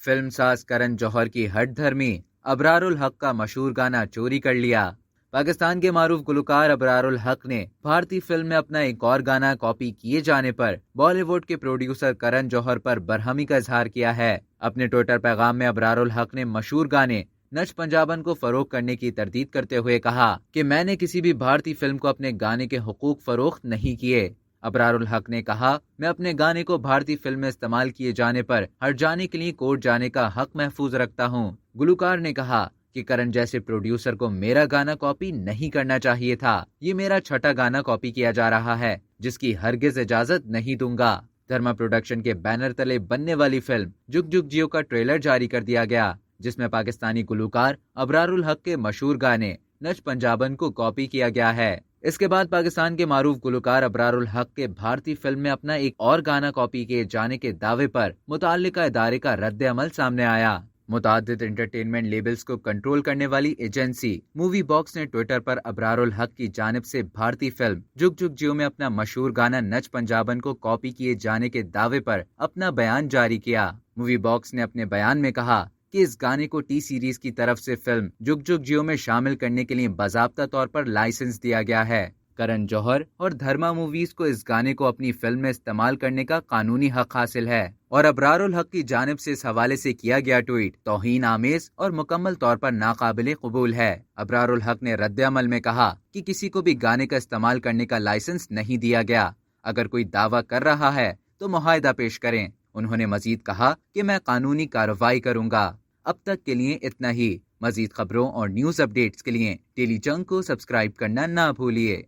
Film ساز کرن جوہر کی ہٹ دھرمی، ابرار الحق کا مشہور گانا چوری کر لیا۔ پاکستان کے معروف گلوکار ابرار الحق نے بھارتی فلم میں اپنا ایک اور گانا کاپی کیے جانے پر بالی ووڈ کے پروڈیوسر کرن جوہر پر برہمی کا اظہار کیا ہے۔ اپنے ٹویٹر پیغام میں ابرار الحق نے مشہور گانے نچ پنجابن کو فروغ کرنے کی تردید کرتے ہوئے کہا کہ میں نے کسی بھی بھارتی فلم کو اپنے گانے کے حقوق فروخت نہیں کیے۔ ابرار الحق نے کہا، میں اپنے گانے کو بھارتی فلم میں استعمال کیے جانے پر ہٹ جانے کے لیے کورٹ جانے کا حق محفوظ رکھتا ہوں۔ گلوکار نے کہا کہ کرن جیسے پروڈیوسر کو میرا گانا کاپی نہیں کرنا چاہیے تھا۔ یہ میرا چھٹا گانا کاپی کیا جا رہا ہے جس کی ہرگز اجازت نہیں دوں گا۔ دھرما پروڈکشن کے بینر تلے بننے والی فلم جگ جگ جیو کا ٹریلر جاری کر دیا گیا، جس میں پاکستانی گلوکار ابرار الحق کے مشہور گانے نچ پنجابن کو کاپی کیا گیا ہے۔ اس کے بعد پاکستان کے معروف گلوکار ابرار الحق کے بھارتی فلم میں اپنا ایک اور گانا کاپی کیے جانے کے دعوے پر متعلقہ ادارے کا رد عمل سامنے آیا۔ متعدد انٹرٹینمنٹ لیبلز کو کنٹرول کرنے والی ایجنسی مووی باکس نے ٹویٹر پر ابرار الحق کی جانب سے بھارتی فلم جگ جگ جیو میں اپنا مشہور گانا نچ پنجابن کو کاپی کیے جانے کے دعوے پر اپنا بیان جاری کیا۔ مووی باکس نے اپنے بیان میں کہا کہ اس گانے کو ٹی سیریز کی طرف سے فلم جگ جگ جیو میں شامل کرنے کے لیے باضابطہ طور پر لائسنس دیا گیا ہے۔ کرن جوہر اور دھرما موویز کو اس گانے کو اپنی فلم میں استعمال کرنے کا قانونی حق حاصل ہے، اور ابرار الحق کی جانب سے اس حوالے سے کیا گیا ٹویٹ توہین آمیز اور مکمل طور پر ناقابل قبول ہے۔ ابرار الحق نے رد عمل میں کہا کہ کسی کو بھی گانے کا استعمال کرنے کا لائسنس نہیں دیا گیا۔ اگر کوئی دعویٰ کر رہا ہے تو معاہدہ پیش کریں۔ انہوں نے مزید کہا کہ میں قانونی کارروائی کروں گا۔ اب تک کے لیے اتنا ہی۔ مزید خبروں اور نیوز اپڈیٹس کے لیے ٹیلی چنک کو سبسکرائب کرنا نہ بھولیے۔